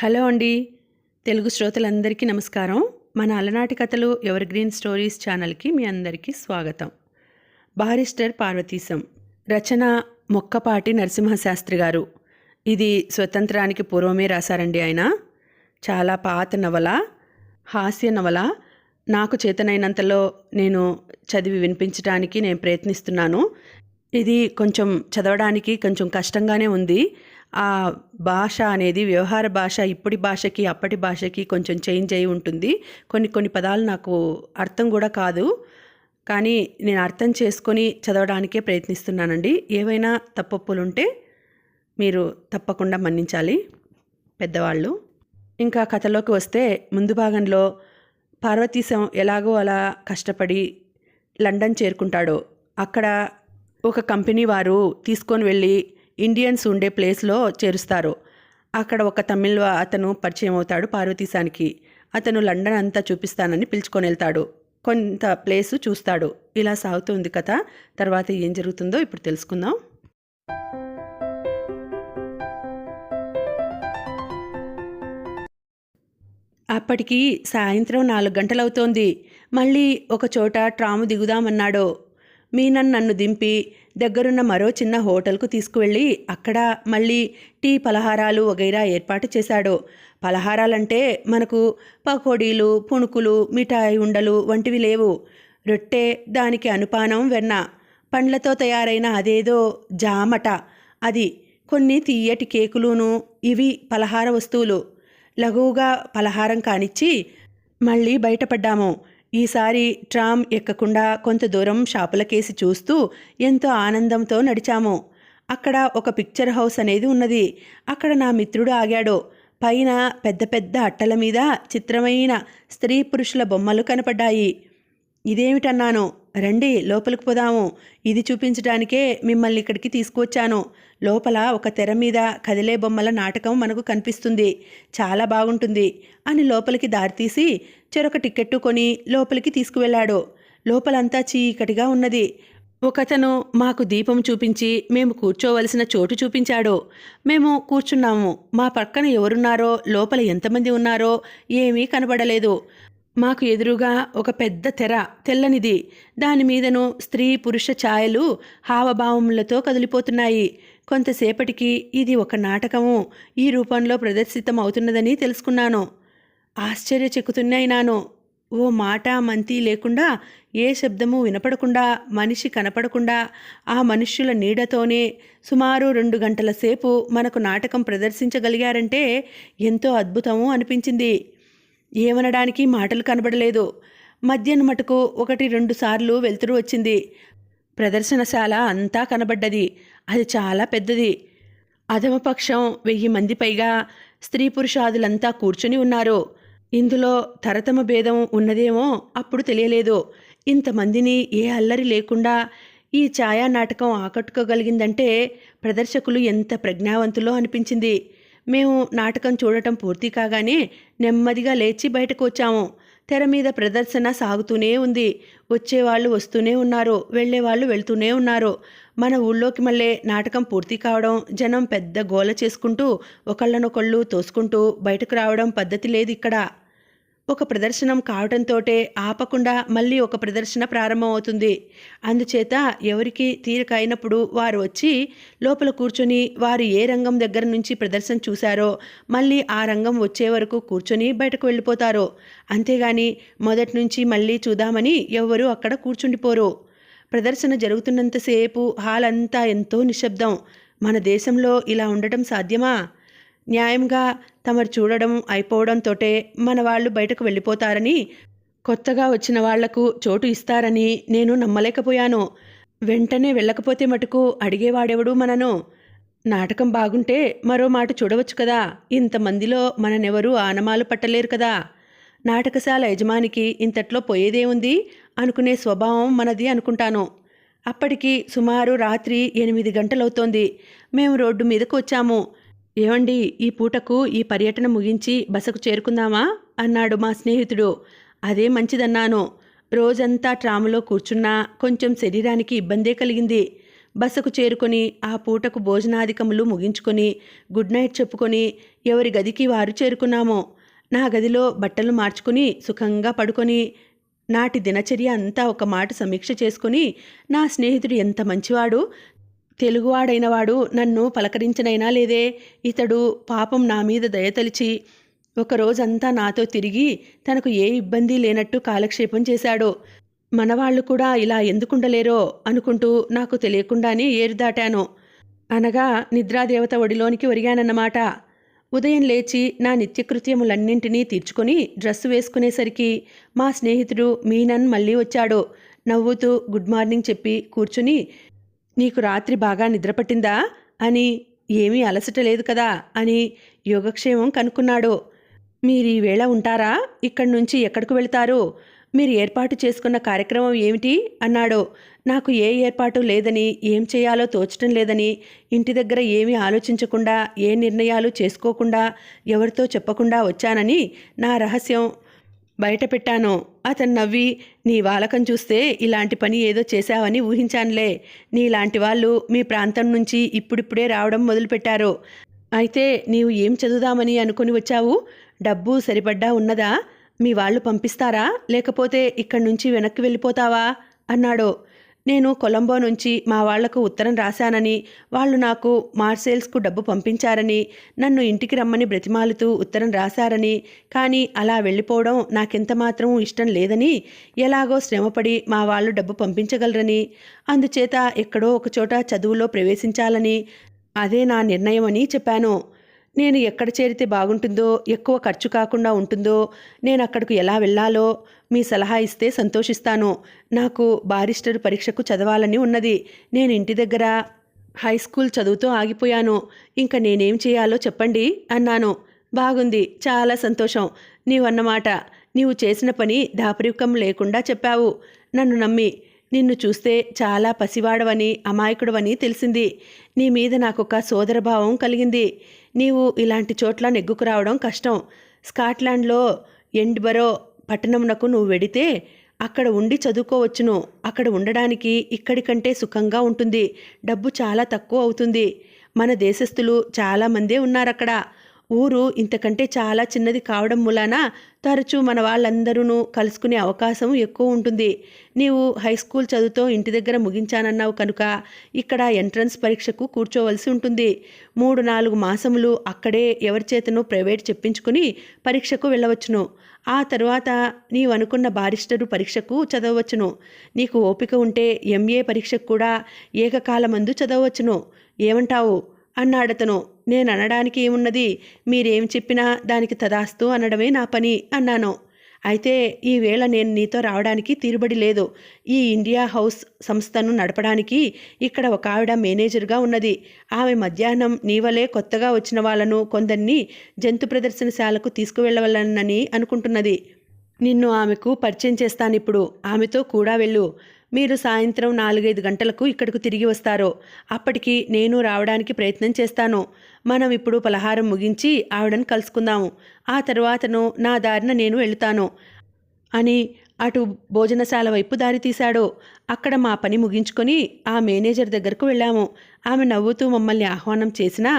Hello అండి. తెలుగు శ్రోతలందరికీ నమస్కారం. మన అలనాటి కథలు ఎవర్ గ్రీన్ స్టోరీస్ ఛానల్కి మీ అందరికీ స్వాగతం. బారిస్టర్ పార్వతీశం, రచన మొక్కపాటి నరసింహశాస్త్రి గారు. ఇది స్వతంత్రానికి పూర్వమే రాశారండి ఆయన. చాలా పాత నవల, హాస్య నవల. నాకు చేతనైనంతలో నేను చదివి వినిపించడానికి నేను ప్రయత్నిస్తున్నాను. ఇది కొంచెం చదవడానికి కొంచెం కష్టంగానే ఉంది. ఆ భాష అనేది వ్యవహార భాష ఇప్పటి భాషకి అప్పటి భాషకి కొంచెం చేంజ్ అయి ఉంటుంది. కొన్ని పదాలు నాకు అర్థం కూడా కాదు, కానీ నేను అర్థం చేసుకొని చదవడానికే ప్రయత్నిస్తున్నానండి. ఏవైనా తప్పొప్పులుంటే మీరు తప్పకుండా మన్నించాలి పెద్దవాళ్ళు. ఇంకా కథలోకి వస్తే, ముందు భాగంలో పార్వతీశం ఎలాగో అలా కష్టపడి లండన్ చేరుకుంటాడు. అక్కడ ఒక కంపెనీ వారు తీసుకొని వెళ్ళి ఇండియన్స్ ఉండే ప్లేస్లో చేరుస్తారు. అక్కడ ఒక తమిళ్ అతను పరిచయం అవుతాడు పార్వతీశానికి. అతను లండన్ అంతా చూపిస్తానని పిలుచుకొని వెళ్తాడు. కొంత ప్లేసు చూస్తాడు. ఇలా సాగుతుంది కథ. తర్వాత ఏం జరుగుతుందో ఇప్పుడు తెలుసుకుందాం. అప్పటికి సాయంత్రం 4 గంటలవుతోంది. మళ్ళీ ఒక చోట ట్రాము దిగుదామన్నాడు. మీనన్ నన్ను దింపి దగ్గరున్న మరో చిన్న హోటల్కు తీసుకువెళ్ళి అక్కడ మళ్ళీ టీ, పలహారాలు వగైరా ఏర్పాటు చేశాడు. పలహారాలంటే మనకు పకోడీలు, పుణుకులు, మిఠాయి ఉండలు వంటివి లేవు. రొట్టె, దానికి అనుపానం వెన్న, పండ్లతో తయారైన అదేదో జామట, అది కొన్ని తీయటి కేకులును. ఇవి పలహార వస్తువులు. లఘువుగా పలహారం కానిచ్చి మళ్ళీ బయటపడ్డాము. ఈసారి ట్రామ్ ఎక్కకుండా కొంత దూరం షాపులకేసి చూస్తూ ఎంతో ఆనందంతో నడిచాము. అక్కడ ఒక పిక్చర్ హౌస్ అనేది ఉన్నది. అక్కడ నా మిత్రుడు ఆగాడు. పైన పెద్ద పెద్ద అట్టల మీద చిత్రమైన స్త్రీ పురుషుల బొమ్మలు కనపడ్డాయి. ఇదేమిటన్నాను. రండి లోపలికి పోదాము, ఇది చూపించడానికే మిమ్మల్ని ఇక్కడికి తీసుకువచ్చాను. లోపల ఒక తెర మీద కదిలే బొమ్మల నాటకం మనకు కనిపిస్తుంది, చాలా బాగుంటుంది అని లోపలికి దారితీసి చెరొక టికెట్టు కొని లోపలికి తీసుకువెళ్ళాడు. లోపలంతా చీకటిగా ఉన్నది. ఒకతను మాకు దీపం చూపించి మేము కూర్చోవలసిన చోటు చూపించాడు. మేము కూర్చున్నాము. మా పక్కన ఎవరున్నారో, లోపల ఎంతమంది ఉన్నారో ఏమీ కనబడలేదు. మాకు ఎదురుగా ఒక పెద్ద తెర, తెల్లనిది. దానిమీదను స్త్రీ పురుష ఛాయలు హావభావములతో కదిలిపోతున్నాయి. కొంతసేపటికి ఇది ఒక నాటకము ఈ రూపంలో ప్రదర్శితం అవుతున్నదని తెలుసుకున్నాను. ఆశ్చర్యచెక్కుతున్నైనాను. ఓ మాట మంతి లేకుండా, ఏ శబ్దము వినపడకుండా, మనిషి కనపడకుండా ఆ మనుష్యుల నీడతోనే సుమారు 2 గంటల సేపు మనకు నాటకం ప్రదర్శించగలిగారంటే ఎంతో అద్భుతము అనిపించింది. ఏమనడానికి మాటలు కనబడలేదు. మధ్యన మటుకు 1-2 సార్లు వెలుతురు వచ్చింది. ప్రదర్శనశాల అంతా కనబడ్డది. అది చాలా పెద్దది. అధమపక్షం 1000 మంది పైగా స్త్రీ పురుషాదులంతా కూర్చుని ఉన్నారు. ఇందులో తరతమ భేదం ఉన్నదేమో అప్పుడు తెలియలేదు. ఇంతమందిని ఏ అల్లరి లేకుండా ఈ ఛాయా నాటకం ఆకట్టుకోగలిగిందంటే ప్రదర్శకులు ఎంత ప్రజ్ఞావంతులో అనిపించింది. మేము నాటకం చూడటం పూర్తి కాగానే నెమ్మదిగా లేచి బయటకు వచ్చాము. తెర మీద ప్రదర్శన సాగుతూనే ఉంది. వచ్చేవాళ్ళు వస్తూనే ఉన్నారు, వెళ్ళేవాళ్ళు వెళ్తూనే ఉన్నారు. మన ఊళ్ళోకి మళ్ళీ నాటకం పూర్తి కావడం, జనం పెద్ద గోల చేసుకుంటూ ఒకళ్ళనొకళ్ళు తోసుకుంటూ బయటకు రావడం పద్ధతి లేదు ఇక్కడ. ఒక ప్రదర్శనం కావడంతోటే ఆపకుండా మళ్ళీ ఒక ప్రదర్శన ప్రారంభమవుతుంది. అందుచేత ఎవరికి తీరిక అయినప్పుడు వారు వచ్చి లోపల కూర్చొని వారు ఏ రంగం దగ్గర నుంచి ప్రదర్శన చూశారో మళ్ళీ ఆ రంగం వచ్చే వరకు కూర్చొని బయటకు వెళ్ళిపోతారు. అంతేగాని మొదటి నుంచి మళ్ళీ చూద్దామని ఎవ్వరూ అక్కడ కూర్చుండిపోరు. ప్రదర్శన జరుగుతున్నంతసేపు హాల్ అంతా ఎంతో నిశ్శబ్దం. మన దేశంలో ఇలా ఉండటం సాధ్యమా? న్యాయంగా తమరు చూడడం అయిపోవడంతోటే మన వాళ్ళు బయటకు వెళ్ళిపోతారని, కొత్తగా వచ్చిన వాళ్లకు చోటు ఇస్తారని నేను నమ్మలేకపోయాను. వెంటనే వెళ్ళకపోతే మటుకు అడిగేవాడెవడు మనను? నాటకం బాగుంటే మరో మాట చూడవచ్చు కదా. ఇంతమందిలో మననెవరూ ఆనమాలు పట్టలేరు కదా. నాటకశాల యజమానికి ఇంతట్లో పోయేదేముంది అనుకునే స్వభావం మనది అనుకుంటాను. అప్పటికి సుమారు రాత్రి 8 గంటలవుతోంది. మేము రోడ్డు మీదకు వచ్చాము. ఏమండి, ఈ పూటకు ఈ పర్యటన ముగించి బసకు చేరుకుందామా అన్నాడు మా స్నేహితుడు. అదే మంచిదన్నాను. రోజంతా ట్రాములో కూర్చున్నా కొంచెం శరీరానికి ఇబ్బందే కలిగింది. బసకు చేరుకొని ఆ పూటకు భోజనాధికములు ముగించుకొని గుడ్ నైట్ చెప్పుకొని ఎవరి గదికి వారు చేరుకున్నాము. నా గదిలో బట్టలు మార్చుకుని సుఖంగా పడుకొని నాటి దినచర్య అంతా ఒక మాట సమీక్ష చేసుకుని, నా స్నేహితుడు ఎంత మంచివాడు, తెలుగువాడైనవాడు నన్ను పలకరించనైనా లేదే, ఇతడు పాపం నా మీద దయతలిచి ఒకరోజంతా నాతో తిరిగి తనకు ఏ ఇబ్బంది లేనట్టు కాలక్షేపం చేశాడు. మనవాళ్లు కూడా ఇలా ఎందుకుండలేరో అనుకుంటూ నాకు తెలియకుండానే ఏరు దాటాను. అనగా నిద్రాదేవత ఒడిలోనికి ఒరిగానన్నమాట. ఉదయం లేచి నా నిత్యకృత్యములన్నింటినీ తీర్చుకొని డ్రెస్సు వేసుకునేసరికి మా స్నేహితుడు మీనన్ మళ్ళీ వచ్చాడు. నవ్వుతూ గుడ్ మార్నింగ్ చెప్పి కూర్చుని, నీకు రాత్రి బాగా నిద్రపట్టిందా అని, ఏమీ అలసట లేదు కదా అని యోగక్షేమం కనుక్కున్నాడు. మీరీ వేళ ఉంటారా? ఇక్కడి నుంచి ఎక్కడికి వెళతారు? మీరు ఏర్పాటు చేసుకున్న కార్యక్రమం ఏమిటి అన్నాడు. నాకు ఏ ఏర్పాటు లేదని, ఏం చేయాలో తోచటం లేదని, ఇంటి దగ్గర ఏమీ ఆలోచించకుండా, ఏ నిర్ణయాలు చేసుకోకుండా, ఎవరితో చెప్పకుండా వచ్చానని నా రహస్యం బయట పెట్టాను. అతను నవ్వి, నీ వాలకం చూస్తే ఇలాంటి పని ఏదో చేశావని ఊహించానులే. నీలాంటి వాళ్ళు మీ ప్రాంతం నుంచి ఇప్పుడిప్పుడే రావడం మొదలుపెట్టారు. అయితే నీవు ఏం చదువుదామని అనుకుని వచ్చావు? డబ్బు సరిపడ్డా ఉన్నదా? మీ వాళ్ళు పంపిస్తారా, లేకపోతే ఇక్కడి నుంచి వెనక్కి వెళ్ళిపోతావా అన్నాడు. నేను కొలంబో నుంచి మా వాళ్లకు ఉత్తరం రాశానని, వాళ్ళు నాకు మార్సేల్స్కు డబ్బు పంపించారని, నన్ను ఇంటికి రమ్మని బ్రతిమాలుతూ ఉత్తరం రాశారని, కానీ అలా వెళ్ళిపోవడం నాకెంతమాత్రం ఇష్టం లేదని, ఎలాగో శ్రమపడి మా వాళ్ళు డబ్బు పంపించగలరని, అందుచేత ఎక్కడో ఒకచోట చదువులో ప్రవేశించాలని, అదే నా నిర్ణయం అని చెప్పాను. నేను ఎక్కడ చేరితే బాగుంటుందో, ఎక్కువ ఖర్చు కాకుండా ఉంటుందో, నేను అక్కడికి ఎలా వెళ్ళాలో మీ సలహా ఇస్తే సంతోషిస్తాను. నాకు బారిస్టర్ పరీక్షకు చదవాలని ఉన్నది. నేను ఇంటి దగ్గర హై స్కూల్ చదువుతో ఆగిపోయాను. ఇంకా నేనేం చేయాలో చెప్పండి అన్నాను. బాగుంది, చాలా సంతోషం. నీవన్నమాట. నీవు చేసిన పని దాపరికం లేకుండా చెప్పావు. నన్ను నమ్మి. నిన్ను చూస్తే చాలా పసివాడవని, అమాయకుడవని తెలిసింది. నీ మీద నాకొక సోదరభావం కలిగింది. నీవు ఇలాంటి చోట్ల నెగ్గుకు రావడం కష్టం. స్కాట్లాండ్లో ఎండ్బరో పట్టణంనకు నువ్వు వెడితే అక్కడ ఉండి చదువుకోవచ్చును. అక్కడ ఉండడానికి ఇక్కడి కంటే సుఖంగా ఉంటుంది. డబ్బు చాలా తక్కువ అవుతుంది. మన దేశస్థులు చాలామందే ఉన్నారక్కడ. ఊరు ఇంతకంటే చాలా చిన్నది కావడం మూలాన తరచూ మన వాళ్ళందరూ కలుసుకునే అవకాశం ఎక్కువ ఉంటుంది. నీవు హై స్కూల్ చదువుతో ఇంటి దగ్గర ముగించానన్నావు కనుక ఇక్కడ ఎంట్రన్స్ పరీక్షకు కూర్చోవలసి ఉంటుంది. 3-4 మాసములు అక్కడే ఎవరి చేతను ప్రైవేట్ చెప్పించుకుని పరీక్షకు వెళ్ళవచ్చును. ఆ తరువాత నీవు అనుకున్న బారిస్టరు పరీక్షకు చదవవచ్చును. నీకు ఓపిక ఉంటే ఎంఏ పరీక్షకు కూడా ఏకకాలమందు చదవవచ్చును. ఏమంటావు అన్నాడతను. నేను అనడానికి ఏమున్నది, మీరేం చెప్పినా దానికి తదాస్తు అనడమే నా పని అన్నాను. అయితే ఈవేళ నేను నీతో రావడానికి తీరుబడి లేదు. ఈ ఇండియా హౌస్ సంస్థను నడపడానికి ఇక్కడ ఒక ఆవిడ మేనేజర్గా ఉన్నది. ఆమె మధ్యాహ్నం నీవలే కొత్తగా వచ్చిన వాళ్ళను కొందరిని జంతు ప్రదర్శనశాలకు తీసుకువెళ్ళవలనని అనుకుంటున్నది. నిన్ను ఆమెకు పరిచయం చేస్తానిప్పుడు. ఆమెతో కూడా వెళ్ళు. మీరు సాయంత్రం 4-5 గంటలకు ఇక్కడకు తిరిగి వస్తారు. అప్పటికి నేను రావడానికి ప్రయత్నం చేస్తాను. మనం ఇప్పుడు పలహారం ముగించి ఆవిడను కలుసుకుందాము. ఆ తరువాతను నా దారిన నేను వెళుతాను అని అటు భోజనశాల వైపు దారి తీశాడు. అక్కడ మా పని ముగించుకొని ఆ మేనేజర్ దగ్గరకు వెళ్ళాము. ఆమె నవ్వుతూ మమ్మల్ని ఆహ్వానం చేసినా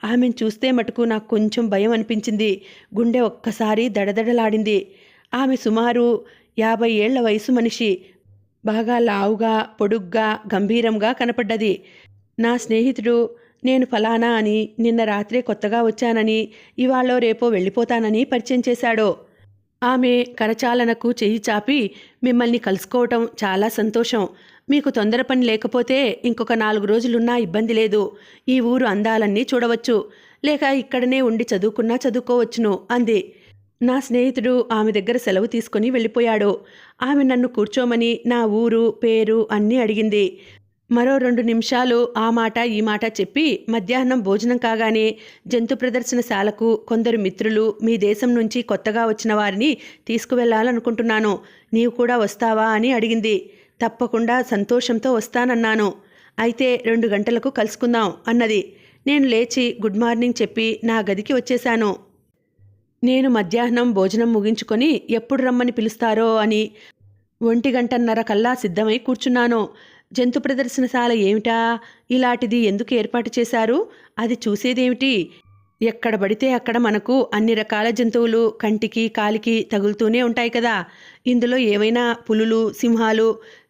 ఆమెను చూస్తే మటుకు నాకు కొంచెం భయం అనిపించింది. గుండె ఒక్కసారి దడదడలాడింది. ఆమె సుమారు 50 ఏళ్ల వయసు మనిషి. బాగా లావుగా, పొడుగ్గా, గంభీరంగా కనపడ్డది. నా స్నేహితుడు నేను ఫలానా అని, నిన్న రాత్రే కొత్తగా వచ్చానని, ఇవాళో రేపో వెళ్ళిపోతానని పరిచయం చేశాడు. ఆమె కరచాలనకు చెయ్యి చాపి, మిమ్మల్ని కలుసుకోవటం చాలా సంతోషం. మీకు తొందర పని లేకపోతే ఇంకొక 4 రోజులున్నా ఇబ్బంది లేదు. ఈ ఊరు అందాలన్నీ చూడవచ్చు. లేక ఇక్కడనే ఉండి చదువుకున్నా చదువుకోవచ్చును అంది. నా స్నేహితుడు ఆమె దగ్గర సెలవు తీసుకుని వెళ్ళిపోయాడు. ఆమె నన్ను కూర్చోమని నా ఊరు, పేరు అన్నీ అడిగింది. మరో 2 నిమిషాలు ఆ మాట ఈ మాట చెప్పి మధ్యాహ్నం భోజనం కాగానే జంతు ప్రదర్శనశాలకు కొందరు మిత్రులు మీ దేశం నుంచి కొత్తగా వచ్చిన వారిని తీసుకువెళ్ళాలనుకుంటున్నాను. నీవు కూడా వస్తావా అని అడిగింది. తప్పకుండా సంతోషంతో వస్తానన్నాను. అయితే 2 గంటలకు కలుసుకుందాం అన్నది. నేను లేచి గుడ్ మార్నింగ్ చెప్పి నా గదికి వచ్చేశాను. నేను మధ్యాహ్నం భోజనం ముగించుకొని ఎప్పుడు రమ్మని పిలుస్తారో అని 1:30 కల్లా సిద్ధమై కూర్చున్నాను. జంతు ప్రదర్శనశాల ఏమిటా? ఇలాంటిది ఎందుకు ఏర్పాటు చేశారు? అది చూసేదేమిటి? ఎక్కడ పడితే అక్కడ మనకు అన్ని రకాల జంతువులు కంటికి కాలికి తగులుతూనే ఉంటాయి కదా. ఇందులో ఏవైనా పులులు సింహాలు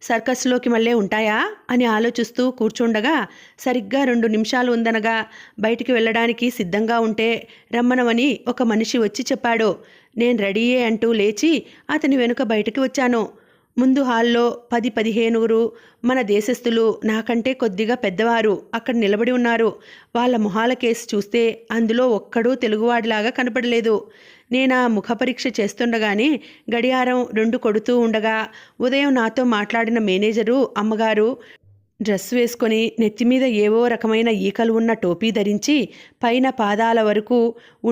సర్కస్లోకి మళ్ళీ ఉంటాయా అని ఆలోచిస్తూ కూర్చుండగా సరిగ్గా 2 నిమిషాలు ఉందనగా బయటికి వెళ్ళడానికి సిద్ధంగా ఉంటే రమ్మనమని ఒక మనిషి వచ్చి చెప్పాడు. నేను రెడీయే అంటూ లేచి అతని వెనుక బయటికి వచ్చాను. ముందు హాల్లో 10-15 మన దేశస్థులు, నాకంటే కొద్దిగా పెద్దవారు అక్కడ నిలబడి ఉన్నారు. వాళ్ళ మొహాల కేసు చూస్తే అందులో ఒక్కడూ తెలుగువాడిలాగా కనపడలేదు. నేనా ముఖ పరీక్ష చేస్తుండగానే గడియారం 2 కొడుతూ ఉండగా ఉదయం నాతో మాట్లాడిన మేనేజరు అమ్మగారు డ్రెస్ వేసుకొని నెత్తిమీద ఏవో రకమైన ఈకలు ఉన్న టోపీ ధరించి పైన పాదాల వరకు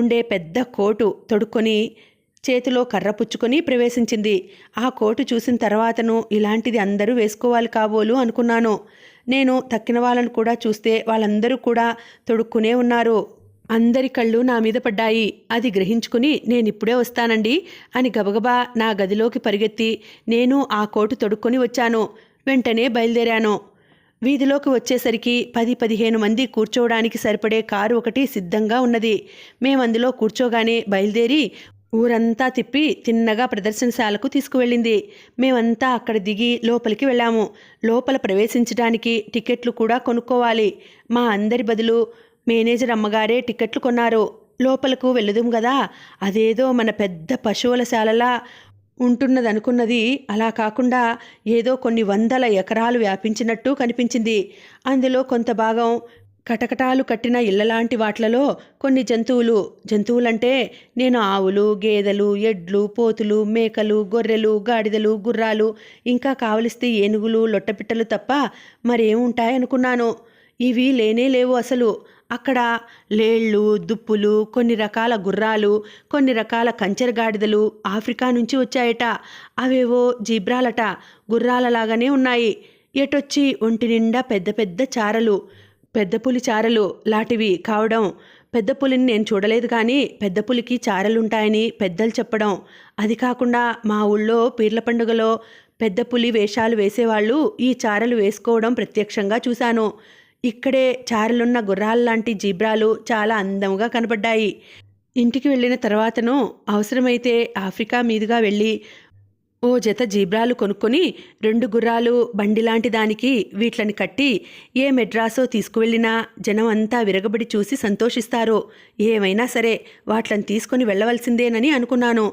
ఉండే పెద్ద కోటు తొడుక్కొని చేతిలో కర్ర పుచ్చుకొని ప్రవేశించింది. ఆ కోటు చూసిన తర్వాతను ఇలాంటిది అందరూ వేసుకోవాలి కాబోలు అనుకున్నాను. నేను తక్కిన వాళ్ళను కూడా చూస్తే వాళ్ళందరూ కూడా తొడుక్కునే ఉన్నారు. అందరి కళ్ళు నా మీద పడ్డాయి. అది గ్రహించుకుని నేనిప్పుడే వస్తానండి అని గబగబా నా గదిలోకి పరిగెత్తి నేను ఆ కోటు తొడుక్కొని వచ్చాను. వెంటనే బయలుదేరాను. వీధిలోకి వచ్చేసరికి 10-15 మంది కూర్చోవడానికి సరిపడే కారు ఒకటి సిద్ధంగా ఉన్నది. మేమందులో కూర్చోగానే బయలుదేరి ఊరంతా తిప్పి తిన్నగా ప్రదర్శనశాలకు తీసుకువెళ్ళింది. మేమంతా అక్కడ దిగి లోపలికి వెళ్ళాము. లోపల ప్రవేశించడానికి టికెట్లు కూడా కొనుక్కోవాలి. మా అందరి బదులు మేనేజర్ అమ్మగారే టికెట్లు కొన్నారు. లోపలకు వెళ్ళదుం కదా, అదేదో మన పెద్ద పశువుల శాలలా ఉంటున్నదనుకున్నది అలా కాకుండా ఏదో కొన్ని 100 ఎకరాలు వ్యాపించినట్టు కనిపించింది. అందులో కొంత భాగం కటకటాలు కట్టిన ఇళ్లలాంటి వాట్లలో కొన్ని జంతువులంటే నేను ఆవులు గేదెలు ఎడ్లు పోతులు మేకలు గొర్రెలు గాడిదలు గుర్రాలు ఇంకా కావలిస్తే ఏనుగులు లొట్టపిట్టలు తప్ప మరేముంటాయనుకున్నాను. ఇవి లేనే లేవు అసలు. అక్కడ లేళ్ళు దుప్పులు కొన్ని రకాల గుర్రాలు కొన్ని రకాల కంచెర గాడిదలు ఆఫ్రికా నుంచి వచ్చాయట. అవేవో జీబ్రాలట. గుర్రాలలాగానే ఉన్నాయి. ఎటొచ్చి ఒంటి నిండా పెద్ద పెద్ద చారలు, పెద్ద పులి చారలు లాంటివి కావడం. పెద్ద పులిని నేను చూడలేదు కానీ పెద్ద పులికి చారలుంటాయని పెద్దలు చెప్పడం. అది కాకుండా మా ఊళ్ళో పీర్ల పండుగలో పెద్ద పులి వేషాలు వేసేవాళ్ళు ఈ చారలు వేసుకోవడం ప్రత్యక్షంగా చూశాను. ఇక్కడే చారలున్న గుర్రాల్లాంటి జీబ్రాలు చాలా అందంగా కనబడ్డాయి. ఇంటికి వెళ్ళిన తర్వాతను అవసరమైతే ఆఫ్రికా మీదుగా వెళ్ళి ఓ జత జీబ్రాలు కొనుక్కొని 2 గుర్రాలు బండిలాంటి దానికి వీట్లని కట్టి ఏ మెడ్రాసో తీసుకువెళ్ళినా జనం అంతా విరగబడి చూసి సంతోషిస్తారు. ఏమైనా సరే వాట్లని తీసుకొని వెళ్ళవలసిందేనని అనుకున్నాను.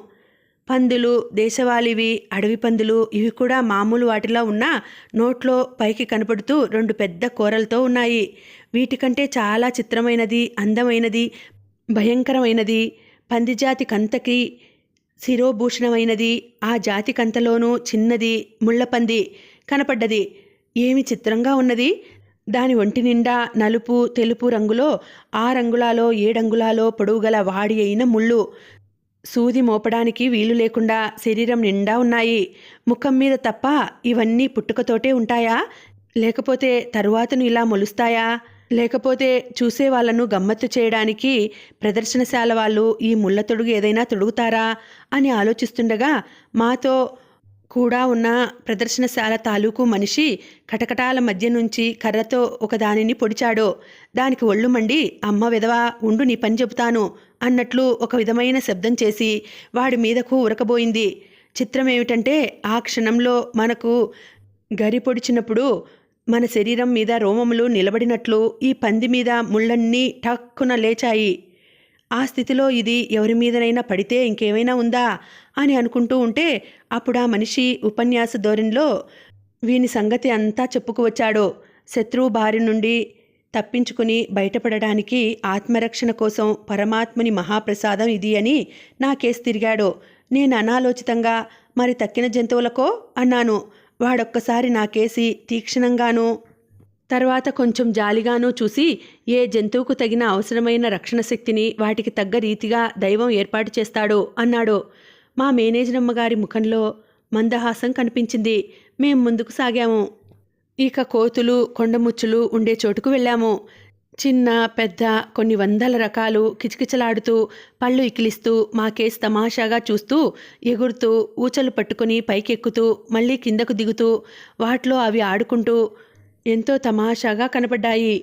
పందులు దేశవాళివి అడవి పందులు ఇవి కూడా మామూలు వాటిలా ఉన్నా నోట్లో పైకి కనపడుతూ 2 పెద్ద కూరలతో ఉన్నాయి. వీటికంటే చాలా చిత్రమైనది అందమైనది భయంకరమైనది పందిజాతి కంతకి శిరోభూషణమైనది ఆ జాతి కంతలోనూ చిన్నది ముళ్ళపంది కనపడ్డది. ఏమి చిత్రంగా ఉన్నది. దాని ఒంటి నిండా నలుపు తెలుపు రంగులో 6 అంగుళాలో 7 అంగుళాలో పొడవుగల వాడి అయిన ముళ్ళు సూది మోపడానికి వీలు లేకుండా శరీరం నిండా ఉన్నాయి. ముఖం మీద తప్ప ఇవన్నీ పుట్టుకతోటే ఉంటాయా, లేకపోతే తరువాతను ఇలా మొలుస్తాయా, లేకపోతే చూసే వాళ్ళను గమ్మత్తు చేయడానికి ప్రదర్శనశాల వాళ్ళు ఈ ముళ్ళ తొడుగు ఏదైనా తొడుగుతారా అని ఆలోచిస్తుండగా మాతో కూడా ఉన్న ప్రదర్శనశాల తాలూకు మనిషి కటకటాల మధ్య నుంచి కర్రతో ఒకదానిని పొడిచాడు. దానికి ఒళ్ళు మండి అమ్మ విధవా ఉండు నీ పని చెబుతాను అన్నట్లు ఒక విధమైన శబ్దం చేసి వాడి మీదకు ఉరకబోయింది. చిత్రమేమిటంటే ఆ క్షణంలో మనకు గరి పొడిచినప్పుడు మన శరీరం మీద రోమములు నిలబడినట్లు ఈ పంది మీద ముళ్ళన్నీ టక్కున లేచాయి. ఆ స్థితిలో ఇది ఎవరి మీదనైనా పడితే ఇంకేమైనా ఉందా అని అనుకుంటూ ఉంటే అప్పుడు ఆ మనిషి ఉపన్యాస ధోరణిలో వీని సంగతి అంతా చెప్పుకువచ్చాడు. శత్రువు బారి నుండి తప్పించుకుని బయటపడడానికి ఆత్మరక్షణ కోసం పరమాత్ముని మహాప్రసాదం ఇది అని నాకేసి తిరిగాడు. నేను అనాలోచితంగా మరి తక్కిన జంతువులకో అన్నాను. వాడొక్కసారి నాకేసి తీక్షణంగానూ తర్వాత కొంచెం జాలిగానూ చూసి ఏ జంతువుకు తగిన అవసరమైన రక్షణ శక్తిని వాటికి తగ్గ రీతిగా దైవం ఏర్పాటు చేస్తాడు అన్నాడు. మా మేనేజరమ్మగారి ముఖంలో మందహాసం కనిపించింది. మేం ముందుకు సాగాము. ఇక కోతులు కొండముచ్చులు ఉండే చోటుకు వెళ్ళాము. చిన్న పెద్ద కొన్ని 100 రకాలు కిచకిచలాడుతూ పళ్ళు ఇకిలిస్తూ మా కేసు తమాషాగా చూస్తూ ఎగురుతూ ఊచలు పట్టుకుని పైకెక్కుతూ మళ్ళీ కిందకు దిగుతూ వాటిలో అవి ఆడుకుంటూ ఎంతో తమాషాగా కనపడ్డాయి.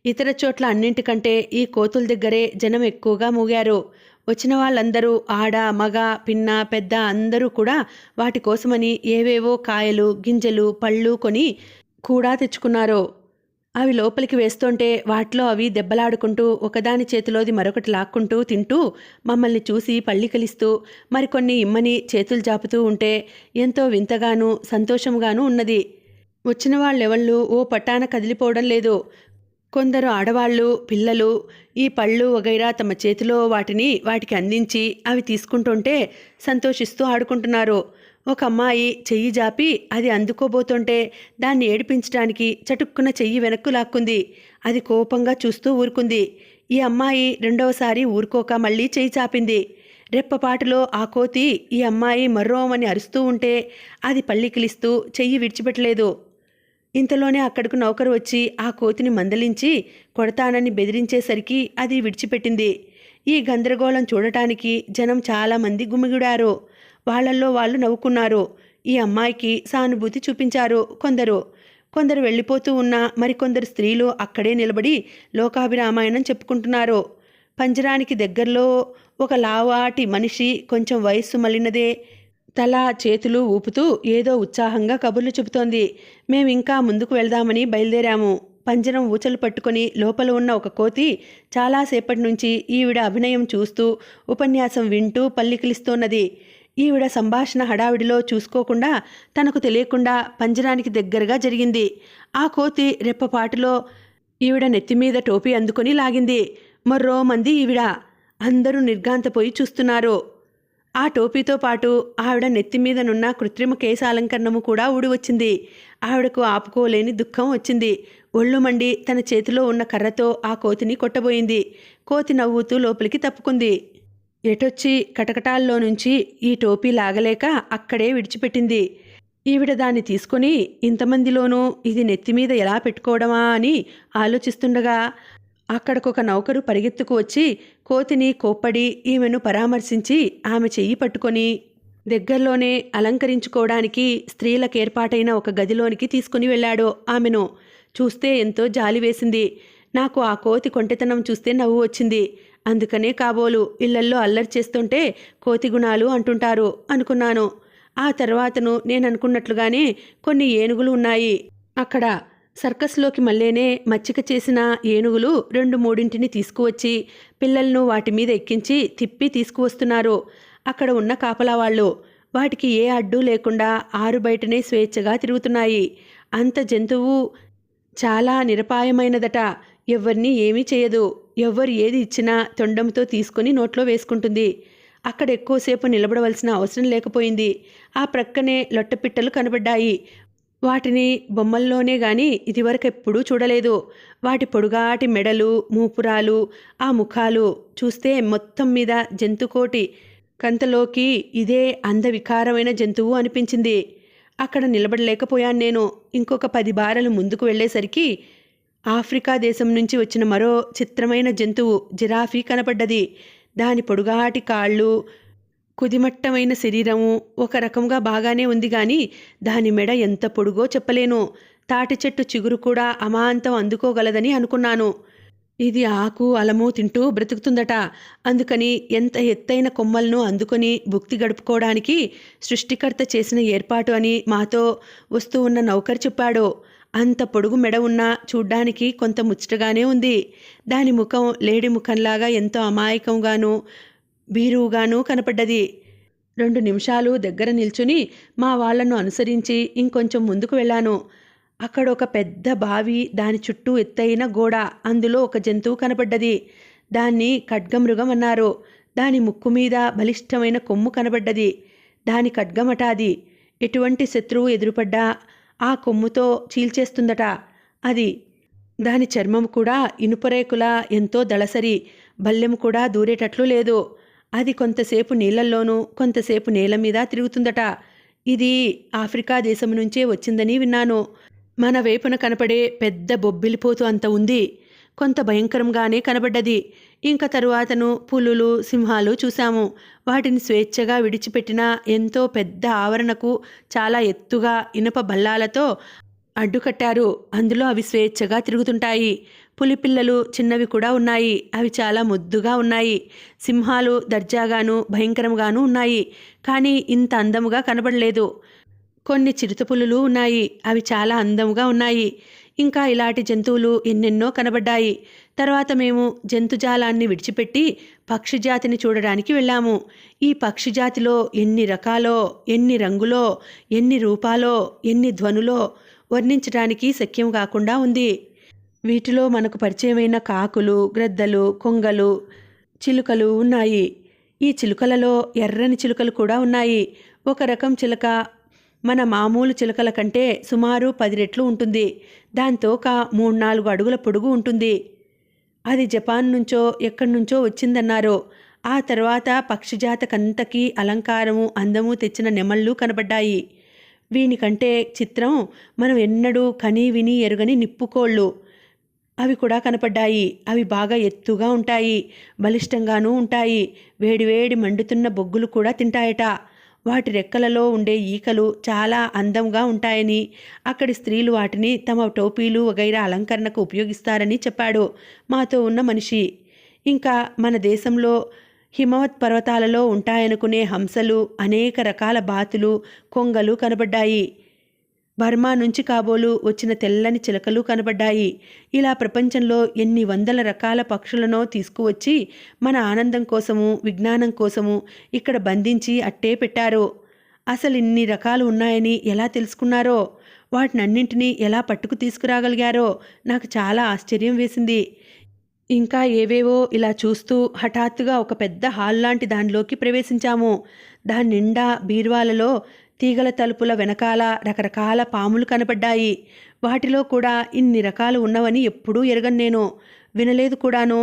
ఇతర చోట్ల అన్నింటికంటే ఈ కోతుల దగ్గరే జనం ఎక్కువగా మూగారు. వచ్చిన వాళ్ళందరూ ఆడ, మగ, పిన్న, పెద్ద అందరూ కూడా వాటి కోసమని ఏవేవో కాయలు, గింజలు, పళ్ళు కొని కూడా తెచ్చుకున్నారు. అవి లోపలికి వేస్తుంటే వాటిలో అవి దెబ్బలాడుకుంటూ ఒకదాని చేతిలోది మరొకటి లాక్కుంటూ తింటూ మమ్మల్ని చూసి పళ్ళికలిస్తూ మరికొన్ని ఇమ్మని చేతులు జాపుతూ ఉంటే ఎంతో వింతగానూ సంతోషంగానూ ఉన్నది. వచ్చిన వాళ్ళెవళ్ళు ఓ పట్టాన కదిలిపోవడం లేదు. కొందరు ఆడవాళ్ళు, పిల్లలు ఈ పళ్ళు వగైరా తమ చేతిలో వాటికి అందించి అవి తీసుకుంటుంటే సంతోషిస్తూ ఆడుకుంటున్నారు. ఒక అమ్మాయి చెయ్యి జాపి అది అందుకోబోతుంటే దాన్ని ఏడిపించడానికి చటుక్కున చెయ్యి వెనక్కు లాక్కుంది. అది కోపంగా చూస్తూ ఊరుకుంది. ఈ అమ్మాయి రెండవసారి ఊరుకోక మళ్ళీ చెయ్యి చాపింది. రెప్పపాటులో ఆ కోతి ఈ అమ్మాయి మర్రోమని అరుస్తూ ఉంటే అది పళ్ళికిలిస్తూ చెయ్యి విడిచిపెట్టలేదు. ఇంతలోనే అక్కడకు నౌకరు వచ్చి ఆ కోతిని మందలించి కొడతానని బెదిరించేసరికి అది విడిచిపెట్టింది. ఈ గందరగోళం చూడటానికి జనం చాలామంది గుమిగుడారు. వాళ్ళల్లో వాళ్ళు నవ్వుకున్నారు. ఈ అమ్మాయికి సానుభూతి చూపించారు కొందరు వెళ్ళిపోతూ ఉన్న మరికొందరు స్త్రీలు అక్కడే నిలబడి లోకాభిరామాయణం చెప్పుకుంటున్నారు. పంజరానికి దగ్గరలో ఒక లావాటి మనిషి, కొంచెం వయస్సు మళ్ళినదే, తల చేతులు ఊపుతూ ఏదో ఉత్సాహంగా కబుర్లు చెబుతోంది. మేమింకా ముందుకు వెళ్దామని బయలుదేరాము. పంజరం ఊచలు పట్టుకొని లోపల ఉన్న ఒక కోతి చాలాసేపటి నుంచి ఈవిడ అభినయం చూస్తూ ఉపన్యాసం వింటూ పల్లికిలిస్తోన్నది. ఈవిడ సంభాషణ హడావిడిలో చూసుకోకుండా తనకు తెలియకుండా పంజరానికి దగ్గరగా జరిగింది. ఆ కోతి రెప్పపాటులో ఈవిడ నెత్తిమీద టోపీ అందుకొని లాగింది. మరో మంది ఈవిడ. అందరూ నిర్ఘాంతపోయి చూస్తున్నారు. ఆ టోపీతో పాటు ఆవిడ నెత్తిమీదనున్న కృత్రిమ కేశాలంకరణము కూడా ఊడి వచ్చింది. ఆవిడకు ఆపుకోలేని దుఃఖం వచ్చింది. ఒళ్ళు మండి తన చేతిలో ఉన్న కర్రతో ఆ కోతిని కొట్టబోయింది. కోతి నవ్వుతూ లోపలికి తప్పుకుంది. ఎటొచ్చి కటకటాల్లో నుంచి ఈ టోపీ లాగలేక అక్కడే విడిచిపెట్టింది. ఈవిడ దాన్ని తీసుకొని ఇంతమందిలోనూ ఇది నెత్తిమీద ఎలా పెట్టుకోవడమా అని ఆలోచిస్తుండగా అక్కడికొక నౌకరు పరిగెత్తుకు వచ్చి కోతిని కోప్పడి ఈమెను పరామర్శించి ఆమె చెయ్యి పట్టుకొని దగ్గరలోనే అలంకరించుకోవడానికి స్త్రీలకేర్పాటైన ఒక గదిలోనికి తీసుకుని వెళ్ళాడు. ఆమెను చూస్తే ఎంతో జాలి వేసింది. నాకు ఆ కోతి కొంటెతనం చూస్తే నవ్వు వచ్చింది. అందుకనే కాబోలు ఇళ్లల్లో అల్లరి చేస్తుంటే కోతి గుణాలు అంటుంటారు అనుకున్నాను. ఆ తర్వాతను నేననుకున్నట్లుగానే కొన్ని ఏనుగులు ఉన్నాయి అక్కడ. సర్కస్లోకి మళ్ళేనే మచ్చిక చేసిన ఏనుగులు 2-3 తీసుకువచ్చి పిల్లలను వాటి మీద ఎక్కించి తిప్పి తీసుకువస్తున్నారు అక్కడ ఉన్న కాపలా వాళ్ళు. వాటికి ఏ అడ్డు లేకుండా ఆరు బయటనే స్వేచ్ఛగా తిరుగుతున్నాయి. అంత జంతువు చాలా నిరపాయమైనదట. ఎవ్వరినీ ఏమీ చేయదు. ఎవ్వరు ఏది ఇచ్చినా తొండంతో తీసుకుని నోట్లో వేసుకుంటుంది. అక్కడ ఎక్కువసేపు నిలబడవలసిన అవసరం లేకపోయింది. ఆ ప్రక్కనే లొట్టపిట్టలు కనబడ్డాయి. వాటిని బొమ్మల్లోనే గాని ఇదివరకెప్పుడూ చూడలేదు. వాటి పొడుగాటి మెడలు, మూపురాలు, ఆ ముఖాలు చూస్తే మొత్తం మీద జంతుకోటి కంతలోకి ఇదే అందవికారమైన జంతువు అనిపించింది. అక్కడ నిలబడలేకపోయాను నేను. ఇంకొక 10 బారలు ముందుకు వెళ్ళేసరికి ఆఫ్రికా దేశం నుంచి వచ్చిన మరో చిత్రమైన జంతువు జిరాఫీ కనపడ్డది. దాని పొడుగాటి కాళ్ళు, కుదిమట్టమైన శరీరము ఒక రకంగా బాగానే ఉంది గాని దాని మెడ ఎంత పొడుగో చెప్పలేను. తాటి చెట్టు చిగురు కూడా అమాంతం అందుకోగలదని అనుకున్నాను. ఇది ఆకు అలము తింటూ బ్రతుకుతుందట. అందుకని ఎంత ఎత్తైన కొమ్మలను అందుకొని భుక్తి గడుపుకోవడానికి సృష్టికర్త చేసిన ఏర్పాటు అని మాతో వస్తూ ఉన్న నౌకరు చెప్పాడు. అంత పొడుగు మెడ ఉన్నా చూడ్డానికి కొంత ముచ్చటగానే ఉంది. దాని ముఖం లేడి ముఖంలాగా ఎంతో అమాయకంగానూ బీరువుగానూ కనపడ్డది. 2 నిమిషాలు దగ్గర నిల్చుని మా వాళ్లను అనుసరించి ఇంకొంచెం ముందుకు వెళ్ళాను. అక్కడ ఒక పెద్ద బావి, దాని చుట్టూ ఎత్తైన గోడ, అందులో ఒక జంతువు కనపడ్డది. దాన్ని ఖడ్గమృగం అన్నారు. దాని ముక్కు మీద బలిష్టమైన కొమ్ము కనబడ్డది. దాని ఖడ్గమటాది. ఎటువంటి శత్రువు ఎదురుపడ్డా ఆ కొమ్ముతో చీల్చేస్తుందట. అది దాని చర్మం కూడా ఇనుపరేకులా ఎంతో దళసరి. బల్లెము కూడా దూరేటట్లు లేదు. అది కొంతసేపు నీళ్లల్లోనూ కొంతసేపు నేల మీద తిరుగుతుందట. ఇది ఆఫ్రికా దేశం నుంచే వచ్చిందని విన్నాను. మన వైపున కనపడే పెద్ద బొబ్బిలిపోతు అంత ఉంది. కొంత భయంకరంగానే కనబడ్డది. ఇంకా తరువాతను పులులు, సింహాలు చూశాము. వాటిని స్వేచ్ఛగా విడిచిపెట్టిన ఎంతో పెద్ద ఆవరణకు చాలా ఎత్తుగా ఇనప బల్లాలతో అడ్డుకట్టారు. అందులో అవి స్వేచ్ఛగా తిరుగుతుంటాయి. పులిపిల్లలు చిన్నవి కూడా ఉన్నాయి. అవి చాలా ముద్దుగా ఉన్నాయి. సింహాలు దర్జాగాను భయంకరంగానూ ఉన్నాయి. కానీ ఇంత అందముగా కనబడలేదు. కొన్ని చిరుతపులులు ఉన్నాయి. అవి చాలా అందంగా ఉన్నాయి. ఇంకా ఇలాంటి జంతువులు ఎన్నెన్నో కనబడ్డాయి. తర్వాత మేము జంతుజాలాన్ని విడిచిపెట్టి పక్షిజాతిని చూడడానికి వెళ్ళాము. ఈ పక్షిజాతిలో ఎన్ని రకాలో, ఎన్ని రంగులో, ఎన్ని రూపాలో, ఎన్ని ధ్వనులో వర్ణించడానికి శక్యం కాకుండా ఉంది. వీటిలో మనకు పరిచయమైన కాకులు, గ్రద్దలు, కొంగలు, చిలుకలు ఉన్నాయి. ఈ చిలుకలలో ఎర్రని చిలుకలు కూడా ఉన్నాయి. ఒక రకం చిలుక మన మామూలు చిలుకల కంటే సుమారు 10 రెట్లు ఉంటుంది. దాంతో ఒక 3-4 అడుగుల పొడుగు ఉంటుంది. అది జపాన్ నుంచో ఎక్కడి నుంచో వచ్చిందన్నారు. ఆ తర్వాత పక్షిజాతకంతకీ అలంకారము అందము తెచ్చిన నెమళ్ళు కనబడ్డాయి. వీనికంటే చిత్రం మనం ఎన్నడూ కనీ విని ఎరుగని నిప్పుకోళ్ళు అవి కూడా కనపడ్డాయి. అవి బాగా ఎత్తుగా ఉంటాయి, బలిష్టంగానూ ఉంటాయి. వేడివేడి మండుతున్న బొగ్గులు కూడా తింటాయట. వాటి రెక్కలలో ఉండే ఈకలు చాలా అందంగా ఉంటాయని, అక్కడి స్త్రీలు వాటిని తమ టోపీలు వగైరా అలంకరణకు ఉపయోగిస్తారని చెప్పాడు మాతో ఉన్న మనిషి. ఇంకా మన దేశంలో హిమవత్ పర్వతాలలో ఉంటాయనుకునే హంసలు, అనేక రకాల బాతులు, కొంగలు కనబడ్డాయి. బర్మా నుంచి కాబోలు వచ్చిన తెల్లని చిలకలు కనబడ్డాయి. ఇలా ప్రపంచంలో ఎన్ని వందల రకాల పక్షులనో తీసుకువచ్చి మన ఆనందం కోసము, విజ్ఞానం కోసము ఇక్కడ బంధించి అట్టే పెట్టారు. అసలు ఇన్ని రకాలు ఉన్నాయని ఎలా తెలుసుకున్నారో, వాటినన్నింటినీ ఎలా పట్టుకు తీసుకురాగలిగారో నాకు చాలా ఆశ్చర్యం వేసింది. ఇంకా ఏవేవో ఇలా చూస్తూ హఠాత్తుగా ఒక పెద్ద హాల్ లాంటి దానిలోకి ప్రవేశించాము. దాని నిండా బీరువాలలో తీగల తలుపుల వెనకాల రకరకాల పాములు కనబడ్డాయి. వాటిలో కూడా ఇన్ని రకాలు ఉన్నవని ఎప్పుడూ ఎరగను, నేను వినలేదు కూడాను.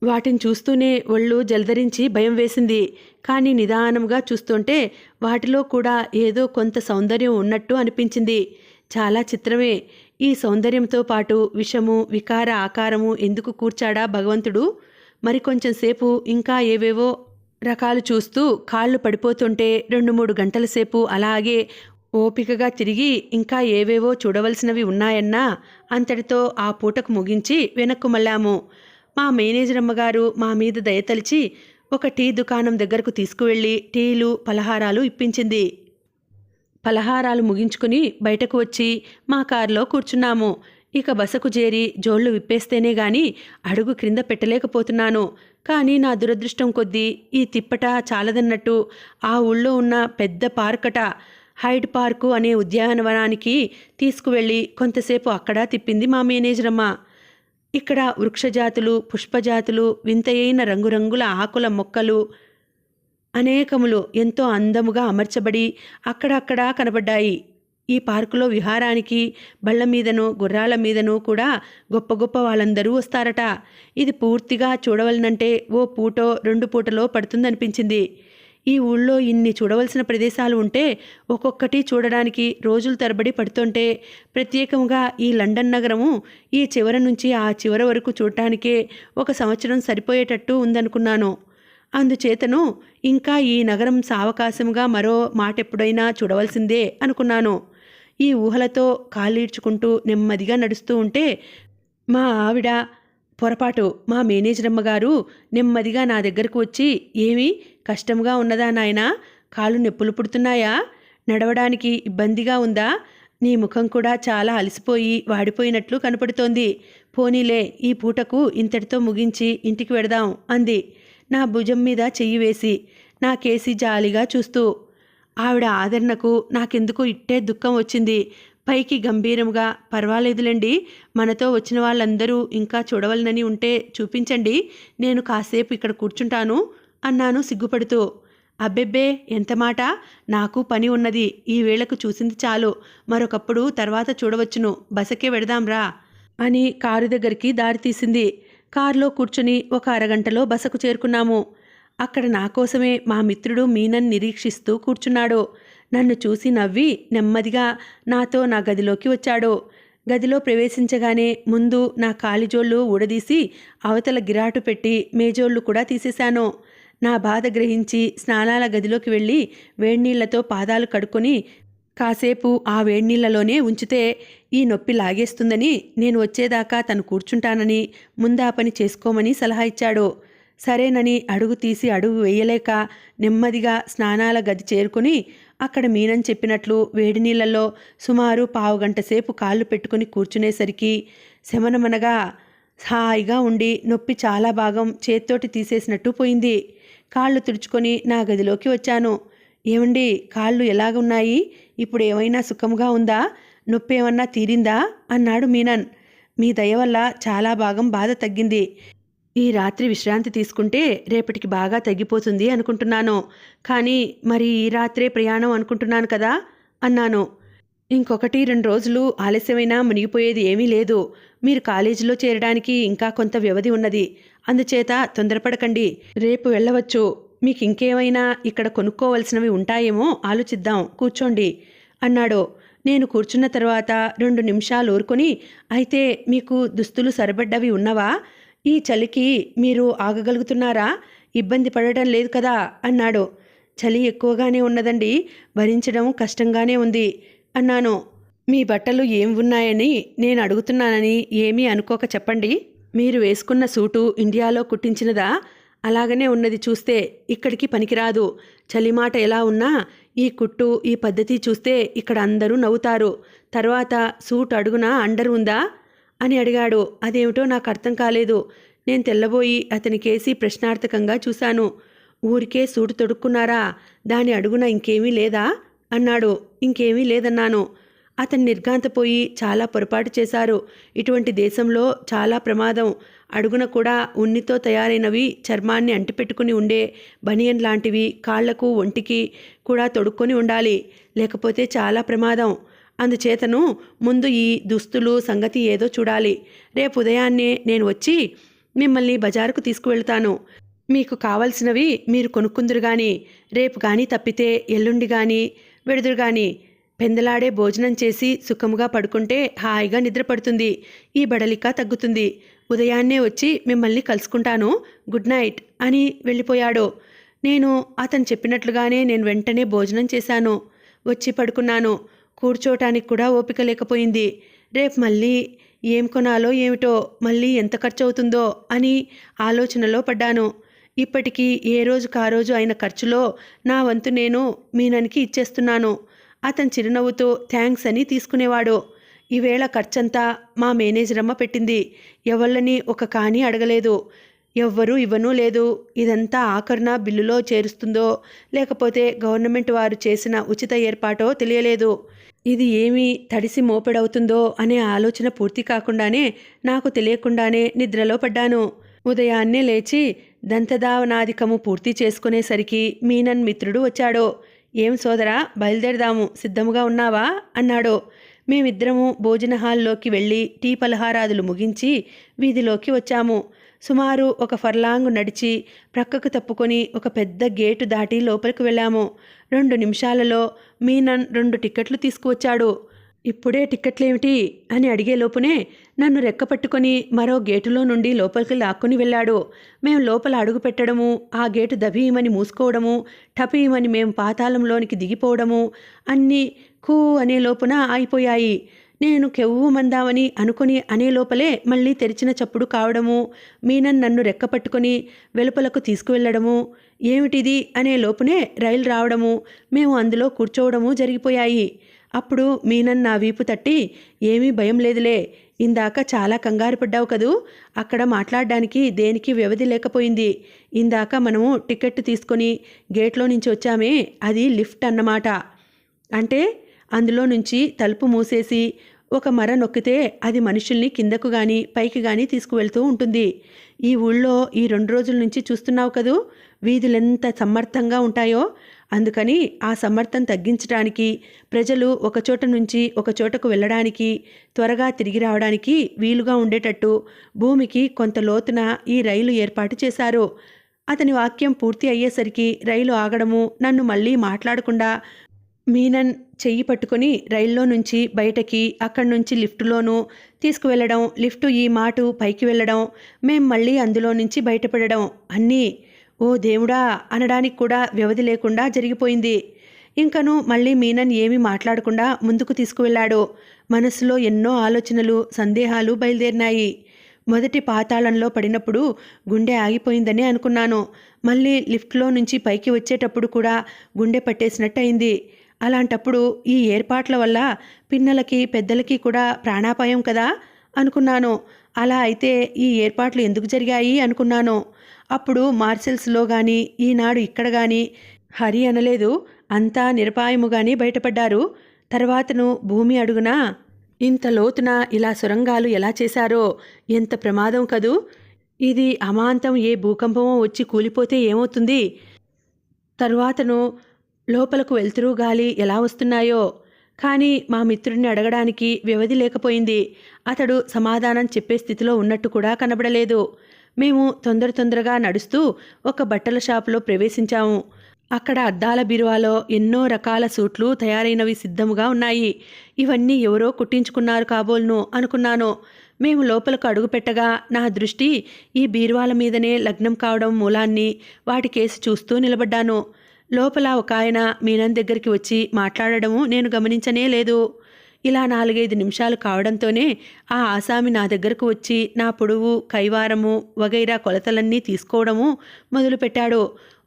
వాటిని చూస్తూనే ఒళ్ళు జలధరించి భయం వేసింది. కానీ నిదానంగా చూస్తుంటే వాటిలో కూడా ఏదో కొంత సౌందర్యం ఉన్నట్టు అనిపించింది. చాలా చిత్రమే. ఈ సౌందర్యంతో పాటు విషము, వికార ఆకారము ఎందుకు కూర్చాడా భగవంతుడు? మరికొంచెం సేపు ఇంకా ఏవేవో రకాలు చూస్తూ కాళ్ళు పడిపోతుంటే 2-3 గంటల సేపు అలాగే ఓపికగా తిరిగి ఇంకా ఏవేవో చూడవలసినవి ఉన్నాయన్నా అంతటితో ఆ పూటకు ముగించి వెనక్కు మళ్ళాము. మా మేనేజర్ అమ్మగారు మా మీద దయతలిచి ఒక టీ దుకాణం దగ్గరకు తీసుకువెళ్ళి టీలు, పలహారాలు ఇప్పించింది. పలహారాలు ముగించుకుని బయటకు వచ్చి మా కారులో కూర్చున్నాము. ఇక బసకు చేరి జోళ్లు విప్పేస్తేనే గాని అడుగు క్రింద పెట్టలేకపోతున్నాను. కానీ నా దురదృష్టం కొద్దీ ఈ తిప్పట చాలదన్నట్టు ఆ ఊళ్ళో ఉన్న పెద్ద పార్కట, హైడ్ పార్కు అనే ఉద్యానవనానికి తీసుకువెళ్ళి కొంతసేపు అక్కడ తిప్పింది మా మేనేజరమ్మ. ఇక్కడ వృక్షజాతులు, పుష్పజాతులు, వింతయైన రంగురంగుల ఆకుల మొక్కలు అనేకములు ఎంతో అందముగా అమర్చబడి అక్కడక్కడా కనబడ్డాయి. ఈ పార్కులో విహారానికి బళ్ల మీదనూ గుర్రాల మీదనూ కూడా గొప్ప గొప్ప వాళ్ళందరూ వస్తారట. ఇది పూర్తిగా చూడవలనంటే ఓ పూటో 2 పూటలో పడుతుందనిపించింది. ఈ ఊళ్ళో ఇన్ని చూడవలసిన ప్రదేశాలు ఉంటే ఒక్కొక్కటి చూడడానికి రోజుల తరబడి పడుతుంటే ప్రత్యేకంగా ఈ లండన్ నగరము ఈ చివర నుంచి ఆ చివర వరకు చూడటానికే 1 సంవత్సరం సరిపోయేటట్టు ఉందనుకున్నాను. అందుచేతను ఇంకా ఈ నగరం సావకాశంగా మరో మాటెప్పుడైనా చూడవలసిందే అనుకున్నాను. ఈ ఊహలతో కాళ్ళీడ్చుకుంటూ నెమ్మదిగా నడుస్తూ ఉంటే మా ఆవిడ పొరపాటు మా మేనేజరమ్మగారు నెమ్మదిగా నా దగ్గరకు వచ్చి, ఏమీ కష్టంగా ఉన్నదా నాయనా? కాళ్ళు నొప్పులు పుడుతున్నాయా? నడవడానికి ఇబ్బందిగా ఉందా? నీ ముఖం కూడా చాలా అలసిపోయి వాడిపోయినట్లు కనపడుతోంది. పోనీలే, ఈ పూటకు ఇంతటితో ముగించి ఇంటికి వెడదాం అంది నా భుజం మీద చెయ్యి వేసి, నా కేసి జాలిగా చూస్తూ. ఆవిడ ఆదరణకు నాకెందుకు ఇట్టే దుఃఖం వచ్చింది. పైకి గంభీరంగా, పర్వాలేదులేండి, మనతో వచ్చిన వాళ్ళందరూ ఇంకా చూడవలనని ఉంటే చూపించండి, నేను కాసేపు ఇక్కడ కూర్చుంటాను అన్నాను సిగ్గుపడుతూ. అబ్బెబ్బే, ఎంత మాట! నాకు పని ఉన్నది, ఈ వేళకు చూసింది చాలు, మరొకప్పుడు తర్వాత చూడవచ్చును, బసకే వెడదాంరా అని కారు దగ్గరికి దారితీసింది. కారులో కూర్చుని ఒక అరగంటలో బసకు చేరుకున్నాము. అక్కడ నా కోసమే మా మిత్రుడు మీనన్ నిరీక్షిస్తూ కూర్చున్నాడు. నన్ను చూసి నవ్వి నెమ్మదిగా నాతో నా గదిలోకి వచ్చాడు. గదిలో ప్రవేశించగానే ముందు నా కాలిజోళ్ళు ఊడదీసి అవతల గిరాటు పెట్టి మేజోళ్ళు కూడా తీసేశాను. నా బాధ గ్రహించి స్నానాల గదిలోకి వెళ్ళి వేడినీళ్లతో పాదాలు కడుక్కొని కాసేపు ఆ వేడినీళ్ళలోనే ఉంచితే ఈ నొప్పి లాగేస్తుందని, నేను వచ్చేదాకా తను కూర్చుంటానని, ముందా పని చేసుకోమని సలహా ఇచ్చాడు. సరేనని అడుగు తీసి అడుగు వేయలేక నెమ్మదిగా స్నానాల గది చేరుకుని అక్కడ మీనన్ చెప్పినట్లు వేడి నీళ్ళల్లో సుమారు పావుగంట సేపు కాళ్ళు పెట్టుకుని కూర్చునేసరికి శమనమనగా హాయిగా ఉండి నొప్పి చాలా భాగం చేత్తోటి తీసేసినట్టు పోయింది. కాళ్ళు తుడుచుకొని నా గదిలోకి వచ్చాను. ఏమండి, కాళ్ళు ఎలాగున్నాయి? ఇప్పుడు ఏమైనా సుఖంగా ఉందా? నొప్పి ఏమన్నా తీరిందా అన్నాడు మీనన్. మీ దయ వల్ల చాలా భాగం బాధ తగ్గింది. ఈ రాత్రి విశ్రాంతి తీసుకుంటే రేపటికి బాగా తగ్గిపోతుంది అనుకుంటున్నాను. కానీ మరి ఈ రాత్రే ప్రయాణం అనుకుంటున్నాను కదా అన్నాను. ఇంకొకటి 2 రోజులు ఆలస్యమైనా మునిగిపోయేది ఏమీ లేదు. మీరు కాలేజీలో చేరడానికి ఇంకా కొంత వ్యవధి ఉన్నది. అందుచేత తొందరపడకండి. రేపు వెళ్ళవచ్చు. మీకు ఇంకేమైనా ఇక్కడ కొనుక్కోవలసినవి ఉంటాయేమో ఆలోచిద్దాం. కూర్చోండి అన్నాడు. నేను కూర్చున్న తర్వాత 2 నిమిషాలు ఊరుకొని, అయితే మీకు దుస్తులు సరిపడ్డవి ఉన్నవా? ఈ చలికి మీరు ఆగగలుగుతున్నారా? ఇబ్బంది పడటం లేదు కదా అన్నాడు. చలి ఎక్కువగానే ఉన్నదండి, భరించడం కష్టంగానే ఉంది అన్నాను. మీ బట్టలు ఏం ఉన్నాయని నేను అడుగుతున్నానని ఏమీ అనుకోక చెప్పండి. మీరు వేసుకున్న సూటు ఇండియాలో కుట్టించినదా? అలాగనే ఉన్నది. చూస్తే ఇక్కడికి పనికిరాదు. చలిమాట ఎలా ఉన్నా ఈ కుట్టు ఈ పద్ధతి చూస్తే ఇక్కడ అందరూ నవ్వుతారు. తర్వాత సూట్ అడుగున అండర్ ఉందా అని అడిగాడు. అదేమిటో నాకు అర్థం కాలేదు. నేను తెల్లబోయి అతనికేసి ప్రశ్నార్థకంగా చూశాను. ఊరికే సూటు తొడుక్కున్నారా? దాని అడుగున ఇంకేమీ లేదా అన్నాడు. ఇంకేమీ లేదన్నాను. అతను నిర్ఘాంతపోయి చాలా పొరపాటు చేశారు. ఇటువంటి దేశంలో చాలా ప్రమాదం. అడుగున కూడా ఉన్నితో తయారైనవి చర్మాన్ని అంటిపెట్టుకుని ఉండే బనియన్ లాంటివి కాళ్లకు ఒంటికి కూడా తొడుక్కొని ఉండాలి. లేకపోతే చాలా ప్రమాదం. అందుచేతను ముందు ఈ దుస్తులు సంగతి ఏదో చూడాలి. రేపు ఉదయాన్నే నేను వచ్చి మిమ్మల్ని బజారుకు తీసుకువెళ్తాను. మీకు కావలసినవి మీరు కొనుక్కుందురు గాని, రేపు కానీ తప్పితే ఎల్లుండి కానీ వెడుదురు గాని పెందలాడే భోజనం చేసి సుఖముగా పడుకుంటే హాయిగా నిద్రపడుతుంది. ఈ బడలిక తగ్గుతుంది. ఉదయాన్నే వచ్చి మిమ్మల్ని కలుసుకుంటాను. గుడ్ నైట్ అని వెళ్ళిపోయాడు. నేను అతను చెప్పినట్లుగానే నేను వెంటనే భోజనం చేశాను. వచ్చి పడుకున్నాను. కూర్చోటానికి కూడా ఓపిక లేకపోయింది. రేపు మళ్ళీ ఏం కొనాలో ఏమిటో, మళ్ళీ ఎంత ఖర్చు అవుతుందో అని ఆలోచనలో పడ్డాను. ఇప్పటికీ ఏ రోజుకు ఆ రోజు అయిన ఖర్చులో నా వంతు నేను మీనన్కి ఇచ్చేస్తున్నాను. అతను చిరునవ్వుతో థ్యాంక్స్ అని తీసుకునేవాడు. ఈవేళ ఖర్చంతా మా మేనేజరమ్మ పెట్టింది. ఎవళ్ళని ఒక కాని అడగలేదు. ఎవ్వరూ ఇవ్వనూ లేదు. ఇదంతా ఆఖరున బిల్లులో చేరుస్తుందో లేకపోతే గవర్నమెంట్ వారు చేసిన ఉచిత ఏర్పాటో తెలియలేదు. ఇది ఏమి తడిసి మోపెడవుతుందో అనే ఆలోచన పూర్తి కాకుండానే నాకు తెలియకుండానే నిద్రలో పడ్డాను. ఉదయాన్నే లేచి దంతధావనాధికము పూర్తి చేసుకునేసరికి మీనన్ మిత్రుడు వచ్చాడు. ఏం సోదరా, బయలుదేరదాము, సిద్ధముగా ఉన్నావా అన్నాడు. మేమిద్దరము భోజన హాల్లోకి వెళ్ళి టీ పలహారాదులు ముగించి వీధిలోకి వచ్చాము. సుమారు 1 ఫర్లాంగు నడిచి ప్రక్కకు తప్పుకొని ఒక పెద్ద గేటు దాటి లోపలికి వెళ్ళాము. 2 నిమిషాలలో మీనన్ 2 టిక్కెట్లు తీసుకువచ్చాడు. ఇప్పుడే టిక్కెట్లేమిటి అని అడిగే లోపునే నన్ను రెక్కపట్టుకొని మరో గేటులో నుండి లోపలికి లాక్కొని వెళ్ళాడు. మేము లోపల అడుగు పెట్టడము, ఆ గేటు దభీమని మూసుకోవడము, టపీమని మేము పాతాళంలోనికి దిగిపోవడము అన్నీ కూ అనే లోపున ఆగిపోయాయి. నేను కెవ్వుమందామని అనుకుని అనే లోపలే మళ్ళీ తెరిచిన చప్పుడు కావడము, మీనన్ నన్ను రెక్కపట్టుకొని వెలుపలకు తీసుకువెళ్లడము, ఏమిటిది అనే లోపునే రైలు రావడము, మేము అందులో కూర్చోవడము జరిగిపోయాయి. అప్పుడు మీనన్ నా వీపు తట్టి, ఏమీ భయం లేదులే, ఇందాక చాలా కంగారు పడ్డావు కదూ, అక్కడ మాట్లాడడానికి దేనికి వ్యవధి లేకపోయింది. ఇందాక మనము టికెట్ తీసుకొని గేట్లో నుంచి వచ్చామే, అది లిఫ్ట్ అన్నమాట. అంటే అందులో నుంచి తలుపు మూసేసి ఒక మర నొక్కితే అది మనుషుల్ని కిందకు గాని పైకి గాని తీసుకువెళ్తూ ఉంటుంది. ఈ ఊళ్ళో ఈ 2 రోజుల నుంచి చూస్తున్నావు కదూ, వీధులెంత సమ్మర్థంగా ఉంటాయో. అందుకని ఆ సమ్మర్థం తగ్గించడానికి ప్రజలు ఒక చోట నుంచి ఒక చోటకు వెళ్ళడానికి, త్వరగా తిరిగి రావడానికి వీలుగా ఉండేటట్టు భూమికి కొంత లోతున ఈ రైలు ఏర్పాటు చేశారు. అతని వాక్యం పూర్తి అయ్యేసరికి రైలు ఆగడము, నన్ను మళ్ళీ మాట్లాడకుండా మీనన్ చెయ్యి పట్టుకొని రైల్లో నుంచి బయటకి, అక్కడి నుంచి లిఫ్టులోనూ తీసుకువెళ్ళడం, లిఫ్టు ఈ మాటు పైకి వెళ్ళడం, మేం మళ్ళీ అందులో నుంచి బయటపడడం అన్నీ ఓ దేవుడా అనడానికి కూడా వ్యవధి లేకుండా జరిగిపోయింది. ఇంకను మళ్ళీ మీనన్ ఏమీ మాట్లాడకుండా ముందుకు తీసుకువెళ్ళాడు. మనసులో ఎన్నో ఆలోచనలు, సందేహాలు బయలుదేరినాయి. మొదటి పాతాళంలో పడినప్పుడు గుండె ఆగిపోయిందని అనుకున్నాను. మళ్ళీ లిఫ్ట్లో నుంచి పైకి వచ్చేటప్పుడు కూడా గుండె పట్టేసినట్టయింది. అలాంటప్పుడు ఈ ఏర్పాట్ల వల్ల పిన్నలకి పెద్దలకి కూడా ప్రాణాపాయం కదా అనుకున్నాను. అలా అయితే ఈ ఏర్పాట్లు ఎందుకు జరిగాయి అనుకున్నాను. అప్పుడు మార్సెల్స్లో కానీ ఈనాడు ఇక్కడ కానీ హరి అనలేదు. అంతా నిరపాయముగానే బయటపడ్డారు. తర్వాతను భూమి అడుగున ఇంత లోతున ఇలా సొరంగాలు ఎలా చేశారో, ఎంత ప్రమాదం కదూ. ఇది అమాంతం ఏ భూకంపమో వచ్చి కూలిపోతే ఏమవుతుంది? తరువాతను లోపలకు వెలుతురు గాలి ఎలా వస్తున్నాయో. కానీ మా మిత్రుడిని అడగడానికి వ్యవధి లేకపోయింది. అతడు సమాధానం చెప్పే స్థితిలో ఉన్నట్టు కూడా కనబడలేదు. మేము తొందరగా నడుస్తూ ఒక బట్టల షాపులో ప్రవేశించాము. అక్కడ అద్దాల బీరువాలో ఎన్నో రకాల సూట్లు తయారైనవి సిద్ధముగా ఉన్నాయి. ఇవన్నీ ఎవరో కుట్టించుకున్నారు కాబోల్ను అనుకున్నాను. మేము లోపలకు అడుగుపెట్టగా నా దృష్టి ఈ బీరువాల మీదనే లగ్నం కావడం మూలాన్ని వాటి కేసి చూస్తూ నిలబడ్డాను. లోపల ఒక ఆయన మీనన్ దగ్గరికి వచ్చి మాట్లాడడము నేను గమనించనే లేదు. ఇలా 4-5 నిమిషాలు కావడంతోనే ఆ ఆసామి నా దగ్గరకు వచ్చి నా పొడవు, కైవారము వగైరా కొలతలన్నీ తీసుకోవడము మొదలుపెట్టాడు.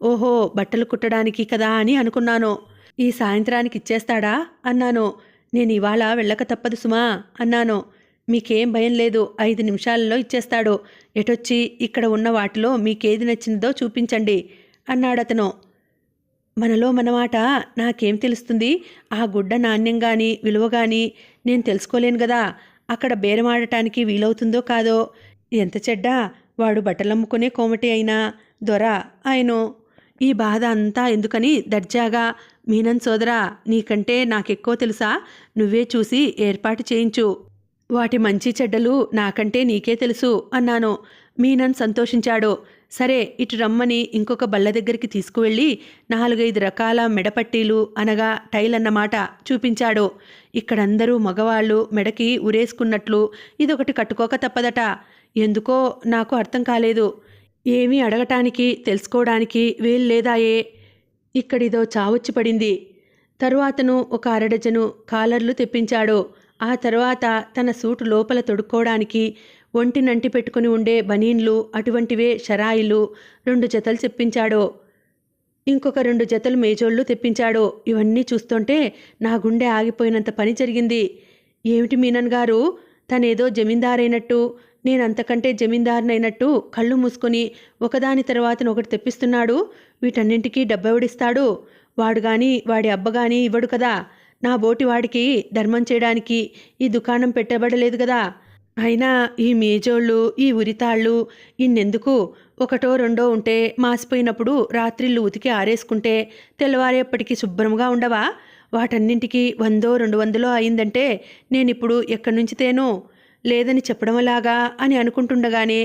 ఓహో, బట్టలు కుట్టడానికి కదా అని అనుకున్నాను. ఈ సాయంత్రానికి ఇచ్చేస్తాడా అన్నాను. నేను ఇవాళ వెళ్ళక తప్పదు సుమా అన్నాను. మీకేం భయం లేదు, 5 నిమిషాలలో ఇచ్చేస్తాడు. ఎటొచ్చి ఇక్కడ ఉన్న వాటిలో మీకేది నచ్చినదో చూపించండి అన్నాడతను. మనలో మనమాట నాకేం తెలుస్తుంది? ఆ గుడ్డ నాణ్యం కానీ విలువ కానీ నేను తెలుసుకోలేను కదా. అక్కడ బేరమాడటానికి వీలవుతుందో కాదో. ఎంత చెడ్డా, వాడు బట్టలమ్ముకునే కోమటి అయినా దొర ఆయనో. ఈ బాధ అంతా ఎందుకని దర్జాగా, మీనన్ సోదరా, నీకంటే నాకెక్కువ తెలుసా, నువ్వే చూసి ఏర్పాటు చేయించు. వాటి మంచి చెడ్డలు నాకంటే నీకే తెలుసు అన్నాను. మీనన్ సంతోషించాడు. సరే, ఇటు రమ్మని ఇంకొక బల్ల దగ్గరికి తీసుకువెళ్ళి 4-5 రకాల మెడపట్టీలు అనగా టైల్ అన్నమాట చూపించాడు. ఇక్కడందరూ మగవాళ్ళు మెడకి ఉరేసుకున్నట్లు ఇదొకటి కట్టుకోక తప్పదట. ఎందుకో నాకు అర్థం కాలేదు. ఏమీ అడగటానికి తెలుసుకోవడానికి వీలు లేదాయే. ఇక్కడిదో చావొచ్చి పడింది. తరువాతను ఒక 1/2 డజను కాలర్లు తెప్పించాడు. ఆ తర్వాత తన సూటు లోపల తొడుక్కోవడానికి ఒంటినంటి పెట్టుకుని ఉండే బనీన్లు, అటువంటివే షరాయిలు 2 జతలు తెప్పించాడు. ఇంకొక 2 జతలు మేజోళ్ళు తెప్పించాడు. ఇవన్నీ చూస్తుంటే నా గుండె ఆగిపోయినంత పని జరిగింది. ఏమిటి మీనన్ గారు, తనేదో జమీందారైనట్టు, నేనంతకంటే జమీందారునైనట్టు కళ్ళు మూసుకొని ఒకదాని తర్వాత ఒకటి తెప్పిస్తున్నాడు. వీటన్నింటికీ డబ్బెవడిస్తాడు? వాడు గాని వాడి అబ్బగాని ఇవ్వడు కదా. నా బోటి వాడికి ధర్మం చేయడానికి ఈ దుకాణం పెట్టబడలేదు కదా. అయినా ఈ మేజోళ్ళు, ఈ ఉరితాళ్ళు ఇన్నెందుకు? 1-2 ఉంటే మాసిపోయినప్పుడు రాత్రిళ్ళు ఉతికి ఆరేసుకుంటే తెల్లవారేపటికి శుభ్రంగా ఉండవా? వాటన్నింటికి 100-200 అయిందంటే నేనిప్పుడు ఎక్కడి నుంచి తేను? లేదని చెప్పడంలాగా అని అనుకుంటుండగానే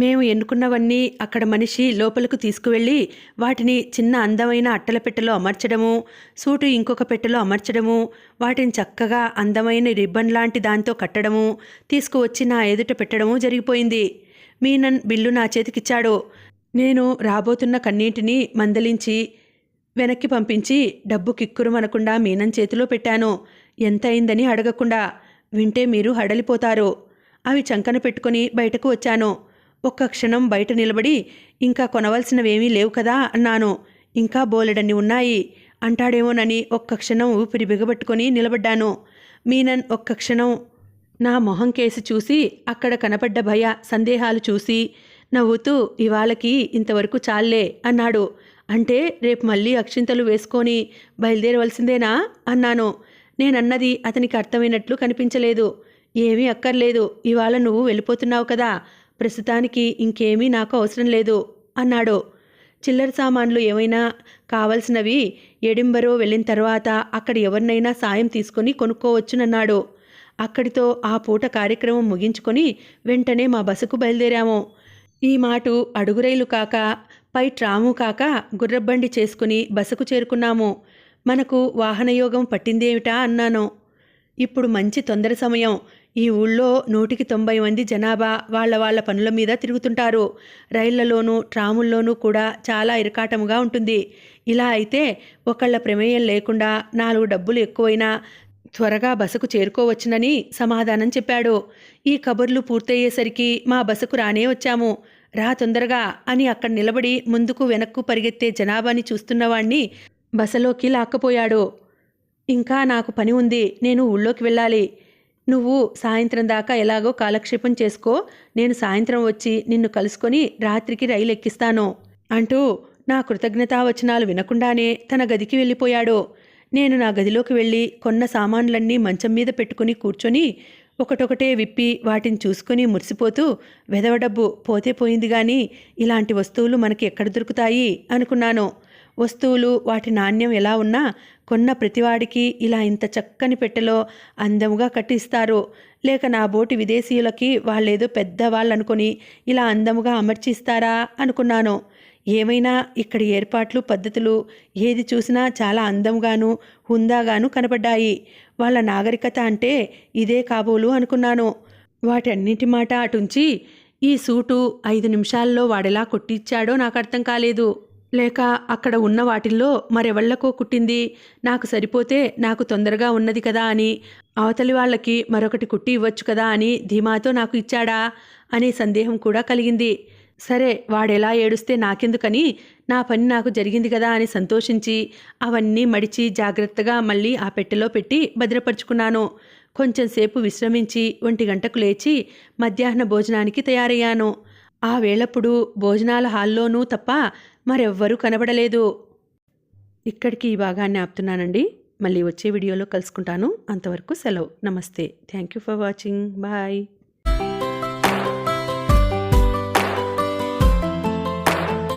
మేము ఎన్నుకున్నవన్నీ అక్కడ మనిషి లోపలకు తీసుకువెళ్ళి వాటిని చిన్న అందమైన అట్టల పెట్టెలో అమర్చడము, సూటు ఇంకొక పెట్టెలో అమర్చడము, వాటిని చక్కగా అందమైన రిబ్బన్ లాంటి దాంతో కట్టడము, తీసుకువచ్చి నా ఎదుట పెట్టడము జరిగిపోయింది. మీనన్ బిల్లు నా చేతికిచ్చాడు. నేను రాబోతున్న కన్నీటిని మందలించి వెనక్కి పంపించి డబ్బు కిక్కురుమనకుండా మీనన్ చేతిలో పెట్టాను. ఎంత అయిందని అడగకుండా. వింటే మీరు హడలిపోతారు. అవి చంకన పెట్టుకుని బయటకు వచ్చాను. ఒక్క క్షణం బయట నిలబడి ఇంకా కొనవలసినవేమీ లేవు కదా అన్నాను. ఇంకా బోలెడన్ని ఉన్నాయి అంటాడేమోనని ఒక్క క్షణం ఊపిరి బిగబట్టుకొని నిలబడ్డాను. మీనన్ ఒక్క క్షణం నా మొహం కేసి చూసి అక్కడ కనపడ్డ భయ సందేహాలు చూసి నవ్వుతూ ఇవాళకి ఇంతవరకు చాలే అన్నాడు. అంటే రేపు మళ్ళీ అక్షింతలు వేసుకొని బయలుదేరవలసిందేనా అన్నాను. నేనన్నది అతనికి అర్థమైనట్లు కనిపించలేదు. ఏమీ అక్కర్లేదు, ఇవాళ నువ్వు వెళ్ళిపోతున్నావు కదా, ప్రస్తుతానికి ఇంకేమీ నాకు అవసరం లేదు అన్నాడు. చిల్లర సామాన్లు ఏమైనా కావలసినవి ఎడింబరో వెళ్ళిన తర్వాత అక్కడ ఎవరినైనా సాయం తీసుకొని కొనుక్కోవచ్చునన్నాడు. అక్కడితో ఆ పూట కార్యక్రమం ముగించుకొని వెంటనే మా బసకు బయలుదేరాము. ఈ మాటు అడుగు రైలు కాక పై ట్రాము కాక గుర్రబండి చేసుకుని బసకు చేరుకున్నాము. మనకు వాహనయోగం పట్టిందేమిటా అన్నాను. ఇప్పుడు మంచి తొందర సమయం. ఈ ఊళ్ళో 190 మంది జనాభా వాళ్ళ పనుల మీద తిరుగుతుంటారు. రైళ్లలోనూ ట్రాముల్లోనూ కూడా చాలా ఇరకాటముగా ఉంటుంది. ఇలా అయితే ఒకళ్ళ ప్రమేయం లేకుండా 4 డబ్బులు ఎక్కువైనా త్వరగా బసకు చేరుకోవచ్చునని సమాధానం చెప్పాడు. ఈ కబుర్లు పూర్తయ్యేసరికి మా బసకు రానే వచ్చాము. రా తొందరగా అని అక్కడ నిలబడి ముందుకు వెనక్కు పరిగెత్తే జనాభాని చూస్తున్నవాణ్ణి బసలోకి లాక్కపోయాడు. ఇంకా నాకు పని ఉంది, నేను ఊళ్ళోకి వెళ్ళాలి. నువ్వు సాయంత్రం దాకా ఎలాగో కాలక్షేపం చేసుకో, నేను సాయంత్రం వచ్చి నిన్ను కలుసుకొని రాత్రికి రైలు ఎక్కిస్తాను అంటూ నా కృతజ్ఞతావచనాలు వినకుండానే తన గదికి వెళ్ళిపోయాడు. నేను నా గదిలోకి వెళ్ళి కొన్న సామాన్లన్నీ మంచం మీద పెట్టుకుని కూర్చొని ఒకటొకటే విప్పి వాటిని చూసుకుని మురిసిపోతూ వెధవ డబ్బు పోతే పోయింది గాని ఇలాంటి వస్తువులు మనకి ఎక్కడ దొరుకుతాయి అనుకున్నాను. వస్తువులు వాటి నాణ్యం ఎలా ఉన్నా కొన్న ప్రతివాడికి ఇలా ఇంత చక్కని పెట్టెలో అందముగా కట్టిస్తారు. లేక నా బోటి విదేశీయులకి వాళ్ళేదో పెద్దవాళ్ళనుకొని ఇలా అందముగా అమర్చిస్తారా అనుకున్నాను. ఏమైనా ఇక్కడి ఏర్పాట్లు పద్ధతులు ఏది చూసినా చాలా అందంగాను హుందాగాను కనపడ్డాయి. వాళ్ళ నాగరికత అంటే ఇదే కాబోలు అనుకున్నాను. వాటన్నిటి మాట అటుంచి ఈ సూటు 5 నిమిషాల్లో వాడెలా కుట్టిచ్చాడో నాకు అర్థం కాలేదు. లేక అక్కడ ఉన్న వాటిల్లో మరెవళ్లకో కుట్టింది, నాకు సరిపోతే నాకు తొందరగా ఉన్నది కదా అని అవతలి వాళ్ళకి మరొకటి కుట్టి ఇవ్వచ్చు కదా అని ధీమాతో నాకు ఇచ్చాడా అనే సందేహం కూడా కలిగింది. సరే, వాడెలా ఏడుస్తే నాకెందుకని నా పని నాకు జరిగింది కదా అని సంతోషించి అవన్నీ మడిచి జాగ్రత్తగా మళ్ళీ ఆ పెట్టెలో పెట్టి భద్రపరుచుకున్నాను. కొంచెంసేపు విశ్రమించి 1 గంటకు లేచి మధ్యాహ్న భోజనానికి తయారయ్యాను. ఆ వేళప్పుడు భోజనాల హాల్లోనూ తప్ప మరెవ్వరూ కనబడలేదు. ఇక్కడికి ఈ భాగాన్ని ఆపుతున్నానండి. మళ్ళీ వచ్చే వీడియోలో కలుసుకుంటాను. అంతవరకు సెలవు. నమస్తే. Thank you for watching. Bye.